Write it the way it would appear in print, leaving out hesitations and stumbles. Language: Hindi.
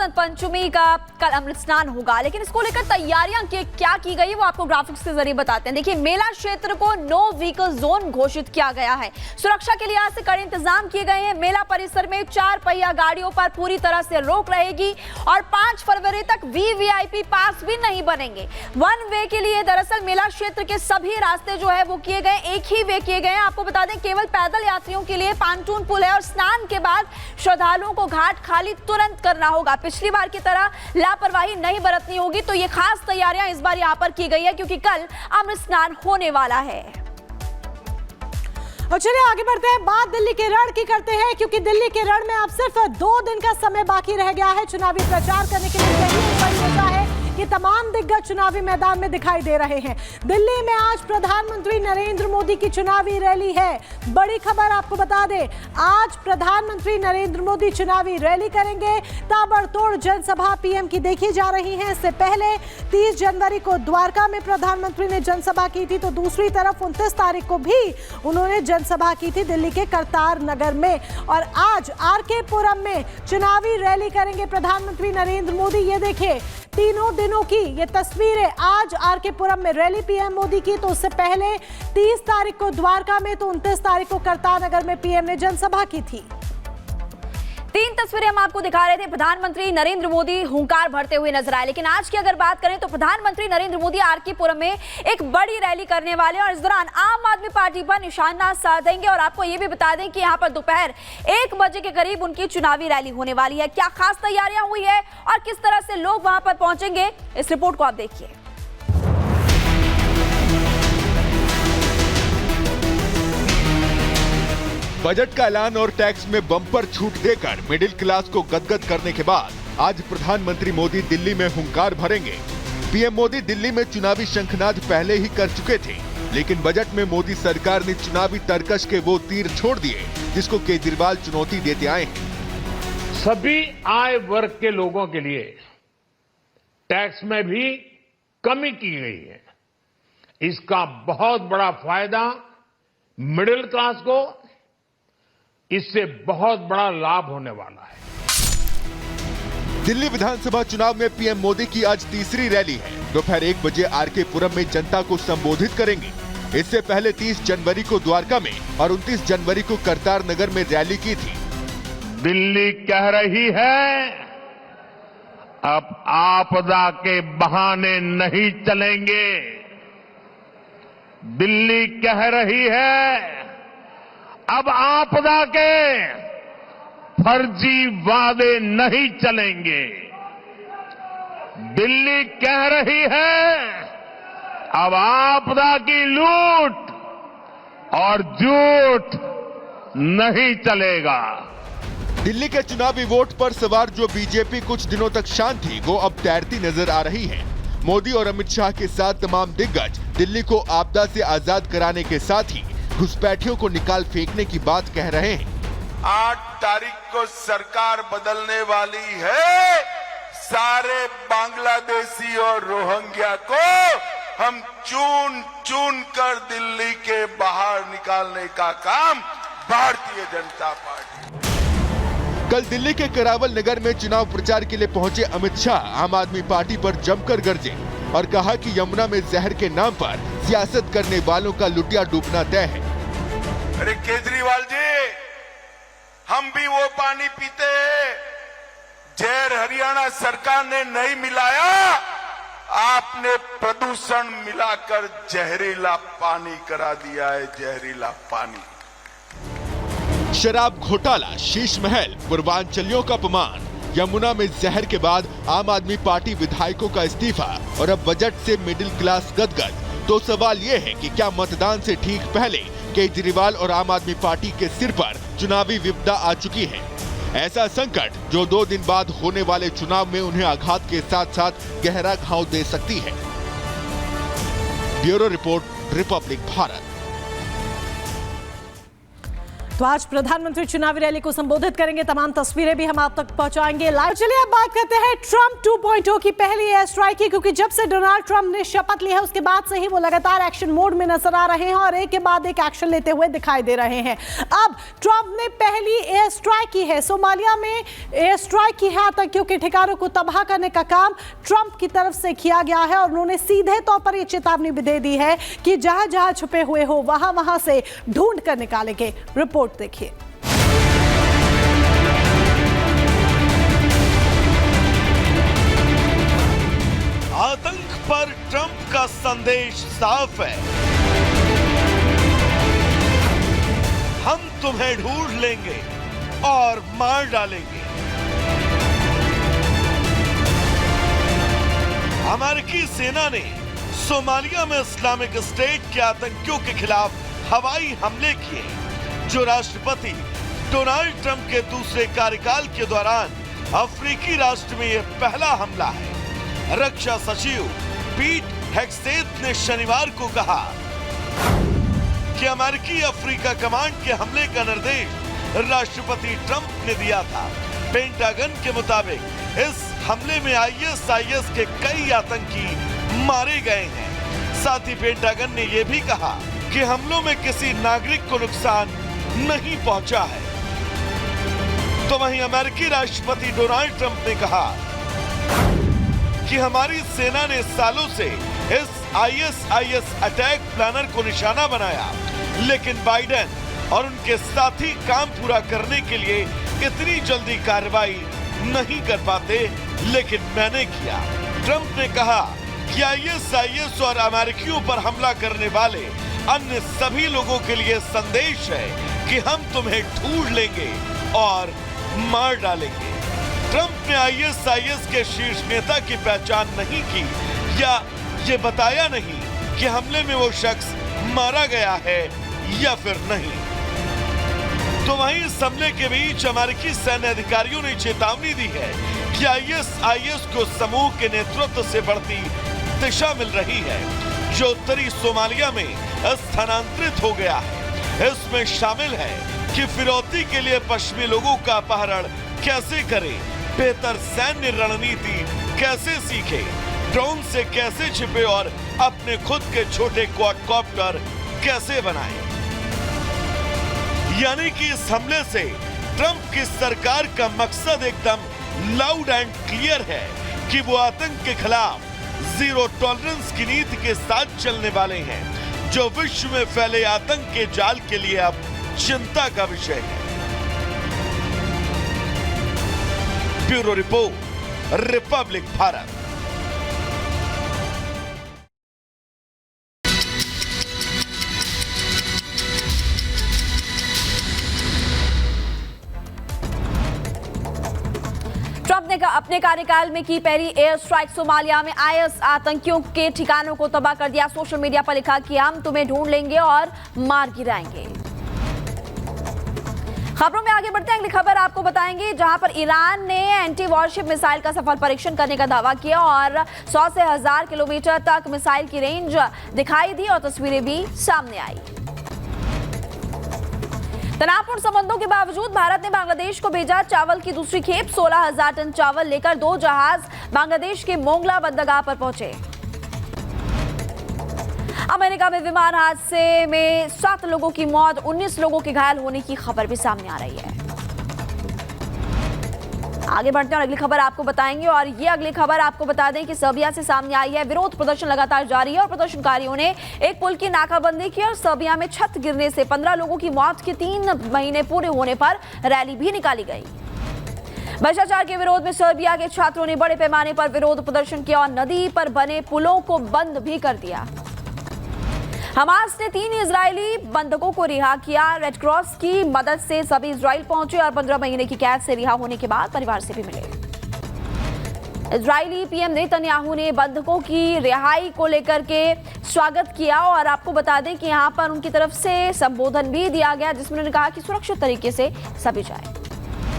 बसंत पंचमी का कल अमृत स्नान होगा, लेकिन इसको लेकर तैयारियां क्या की गई है वो आपको ग्राफिक्स के जरिए बताते हैं। देखिए, मेला क्षेत्र को नो व्हीकल जोन घोषित किया गया है। सुरक्षा के लिहाज से कड़े इंतजाम किए गए हैं। मेला परिसर में 4 पहिया गाड़ियों पर पूरी तरह से रोक रहेगी और 5 फरवरी तक वीवीआईपी पास भी नहीं बनेंगे। वन वे के लिए दरअसल मेला क्षेत्र के सभी रास्ते जो है वो किए गए, एक ही वे किए गए हैं। आपको बता दें, केवल पैदल यात्रियों के लिए पांटून पुल है और स्नान के बाद श्रद्धालुओं को घाट खाली तुरंत करना होगा। पिछली बार की तरह लापरवाही नहीं बरतनी होगी। तो ये खास तैयारियां इस बार यहां पर की गई है क्योंकि कल अमृत स्नान होने वाला है। और चलिए आगे बढ़ते हैं, बात दिल्ली के रण की करते हैं क्योंकि दिल्ली के रण में अब सिर्फ 2 दिन का समय बाकी रह गया है चुनावी प्रचार करने के लिए। यही बड़ी वजह है कि तमाम दिग्गज चुनावी मैदान में दिखाई दे रहे हैं। दिल्ली में आज प्रधानमंत्री नरेंद्र मोदी की चुनावी रैली है। बड़ी खबर आपको बता दें, आज प्रधानमंत्री नरेंद्र मोदी चुनावी रैली करेंगे। ताबड़तोड़ जनसभा पीएम की देखी जा रही है। इससे पहले 30 जनवरी को द्वारका में प्रधानमंत्री ने जनसभा की थी, तो दूसरी तरफ 29 तारीख को भी उन्होंने जनसभा की थी दिल्ली के करतार नगर में। और आज आरके पुरम में चुनावी रैली करेंगे प्रधानमंत्री नरेंद्र मोदी। ये देखिए, तीनों दिनों की ये तस्वीरें। आज आरके पुरम में रैली पीएम मोदी की, तो उससे पहले 30 तारीख को द्वारका में, तो 29 तारीख को करतार नगर में पीएम ने जनसभा की थी। 3 तस्वीरें हम आपको दिखा रहे थे। प्रधानमंत्री नरेंद्र मोदी हुंकार भरते हुए नजर आए, लेकिन आज की अगर बात करें तो प्रधानमंत्री नरेंद्र मोदी आरके पुरम में एक बड़ी रैली करने वाले हैं और इस दौरान आम आदमी पार्टी पर निशाना साधेंगे। और आपको ये भी बता दें कि यहाँ पर दोपहर 1 बजे के करीब उनकी चुनावी रैली होने वाली है। क्या खास तैयारियां हुई है और किस तरह से लोग वहां पर पहुंचेंगे, इस रिपोर्ट को आप देखिए। बजट का ऐलान और टैक्स में बम्पर छूट देकर मिडिल क्लास को गदगद करने के बाद आज प्रधानमंत्री मोदी दिल्ली में हुंकार भरेंगे। पीएम मोदी दिल्ली में चुनावी शंखनाद पहले ही कर चुके थे, लेकिन बजट में मोदी सरकार ने चुनावी तरकश के वो तीर छोड़ दिए जिसको केजरीवाल चुनौती देते आए हैं। सभी आय वर्ग के लोगों के लिए टैक्स में भी कमी की गई है। इसका बहुत बड़ा फायदा मिडिल क्लास को, इससे बहुत बड़ा लाभ होने वाला है। दिल्ली विधानसभा चुनाव में पीएम मोदी की आज तीसरी रैली है। दोपहर 1 बजे आरके पुरम में जनता को संबोधित करेंगे। इससे पहले 30 जनवरी को द्वारका में और 29 जनवरी को करतार नगर में रैली की थी। दिल्ली कह रही है, अब आपदा के बहाने नहीं चलेंगे। दिल्ली कह रही है, अब आपदा के फर्जी वादे नहीं चलेंगे। दिल्ली कह रही है, अब आपदा की लूट और झूठ नहीं चलेगा। दिल्ली के चुनावी वोट पर सवार जो बीजेपी कुछ दिनों तक शांत थी, वो अब तैरती नजर आ रही है। मोदी और अमित शाह के साथ तमाम दिग्गज दिल्ली को आपदा से आजाद कराने के साथ ही घुसपैठियों को निकाल फेंकने की बात कह रहे हैं। 8 तारीख को सरकार बदलने वाली है। सारे बांग्लादेशी और रोहिंग्या को हम चुन चुन कर दिल्ली के बाहर निकालने का काम भारतीय जनता पार्टी। कल दिल्ली के करावल नगर में चुनाव प्रचार के लिए पहुंचे अमित शाह आम आदमी पार्टी पर जमकर गरजे और कहा कि यमुना में जहर के नाम पर सियासत करने वालों का लुटिया डूबना तय है। अरे केजरीवाल जी, हम भी वो पानी पीते हैं, जहर हरियाणा सरकार ने नहीं मिलाया, आपने प्रदूषण मिलाकर जहरीला पानी करा दिया है। जहरीला पानी, शराब घोटाला, शीश महल, पूर्वांचलियों का अपमान, यमुना में जहर के बाद आम आदमी पार्टी विधायकों का इस्तीफा और अब बजट से मिडिल क्लास गदगद। तो सवाल ये है कि क्या मतदान से ठीक पहले केजरीवाल और आम आदमी पार्टी के सिर पर चुनावी विपदा आ चुकी है? ऐसा संकट जो 2 दिन बाद होने वाले चुनाव में उन्हें आघात के साथ साथ गहरा घाव दे सकती है। Bureau report, Republic Bharat. तो आज प्रधानमंत्री चुनावी रैली को संबोधित करेंगे। तमाम तस्वीरें भी हम आप तक पहुंचाएंगे लाइव। चलिए अब बात करते हैं ट्रंप 2.0 की पहली एयर स्ट्राइक की, क्योंकि जब से डोनाल्ड ट्रंप ने शपथ ली है उसके बाद से ही वो लगातार एक्शन मोड में नजर आ रहे हैं और एक के बाद एक एक्शन लेते हुए दिखाई दे रहे हैं। अब ट्रंप ने पहली एयर स्ट्राइक की है, सोमालिया में एयर स्ट्राइक की है। आतंकियों के ठिकानों को तबाह करने का काम ट्रंप की तरफ से किया गया है और उन्होंने सीधे तौर पर यह चेतावनी भी दे दी है कि जहां जहां छुपे हुए हो वहां से ढूंढ कर निकालेंगे। रिपोर्ट देखिए। आतंक पर ट्रंप का संदेश साफ है, हम तुम्हें ढूंढ लेंगे और मार डालेंगे। अमेरिकी सेना ने सोमालिया में इस्लामिक स्टेट के आतंकियों के खिलाफ हवाई हमले किए, जो राष्ट्रपति डोनाल्ड ट्रंप के दूसरे कार्यकाल के दौरान अफ्रीकी राष्ट्र में यह पहला हमला है। रक्षा सचिव पीट हेग्सेथ ने शनिवार को कहा कि अमेरिकी अफ्रीका कमांड के हमले का निर्देश राष्ट्रपति ट्रंप ने दिया था। पेंटागन के मुताबिक इस हमले में आईएसआईएस के कई आतंकी मारे गए हैं। साथ ही पेंटागन ने यह भी कहा कि हमलों में किसी नागरिक को नुकसान नहीं पहुंचा है। तो वहीं अमेरिकी राष्ट्रपति डोनाल्ड ट्रंप ने कहा कि हमारी सेना ने सालों से इस आईएसआईएस अटैक प्लानर को निशाना बनाया, लेकिन बाइडेन और उनके साथी काम पूरा करने के लिए इतनी जल्दी कार्रवाई नहीं कर पाते, लेकिन मैंने किया। ट्रंप ने कहा कि आईएसआईएस और अमेरिकियों पर हमला करने वाले अन्य सभी लोगों के लिए संदेश है कि हम तुम्हें ढूंढ लेंगे और मार डालेंगे। ट्रंप ने आईएसआईएस के शीर्ष नेता की पहचान नहीं की या ये बताया नहीं कि हमले में वो शख्स मारा गया है या फिर नहीं। तो वहीं इस हमले के बीच अमेरिकी सैन्य अधिकारियों ने चेतावनी दी है कि आईएसआईएस को समूह के नेतृत्व से बढ़ती दिशा मिल रही है, जो उत्तरी सोमालिया में स्थानांतरित हो गया है। इसमें शामिल है कि फिरौती के लिए पश्चिमी लोगों का अपहरण कैसे करें, बेहतर सैन्य रणनीति कैसे सीखे, ड्रोन से कैसे छिपे और अपने खुद के छोटे क्वाडकॉप्टर कैसे बनाएं। यानी कि इस हमले से ट्रंप की सरकार का मकसद एकदम लाउड एंड क्लियर है कि वो आतंक के खिलाफ जीरो टॉलरेंस की नीति के साथ चलने वाले हैं, जो विश्व में फैले आतंक के जाल के लिए अब चिंता का विषय है। Bureau report, Republic Bharat. Trump ने अपने कार्यकाल में की पहली एयर स्ट्राइक सोमालिया में आईएस आतंकियों के ठिकानों को तबाह कर दिया। सोशल मीडिया पर लिखा कि हम तुम्हें ढूंढ लेंगे और मार गिराएंगे। खबरों में आगे बढ़ते हैं, अगली खबर आपको बताएंगे जहां पर ईरान ने एंटी वॉरशिप मिसाइल का सफल परीक्षण करने का दावा किया और 100 से 1000 किलोमीटर तक मिसाइल की रेंज दिखाई दी और तस्वीरें भी सामने आई। तनावपूर्ण संबंधों के बावजूद भारत ने बांग्लादेश को भेजा चावल की दूसरी खेप। 16,000 टन चावल लेकर 2 जहाज बांग्लादेश के मोंगला बंदरगाह पर पहुंचे। अमेरिका में विमान हादसे में 7 लोगों की मौत, 19 लोगों के घायल होने की खबर भी सामने आ रही है। आगे बढ़ते हैं और अगली खबर आपको बताएंगे और ये अगली खबर आपको बता दें कि सर्बिया से सामने आई है। विरोध प्रदर्शन लगातार जारी है और प्रदर्शनकारियों ने एक पुल की नाकाबंदी की और सर्बिया में छत गिरने से 15 लोगों की मौत के 3 महीने पूरे होने पर रैली भी निकाली गई। भ्रष्टाचार के विरोध में सर्बिया के छात्रों ने बड़े पैमाने पर विरोध प्रदर्शन किया और नदी पर बने पुलों को बंद भी कर दिया। हमास ने 3 इजरायली बंधकों को रिहा किया। रेड क्रॉस की मदद से सभी इजराइल पहुंचे और 15 महीने की कैद से रिहा होने के बाद परिवार से भी मिले। इजरायली पीएम नेतन्याहू ने बंधकों की रिहाई को लेकर के स्वागत किया और आपको बता दें कि यहां पर उनकी तरफ से संबोधन भी दिया गया, जिसमें उन्होंने कहा कि सुरक्षित तरीके से सभी जाए।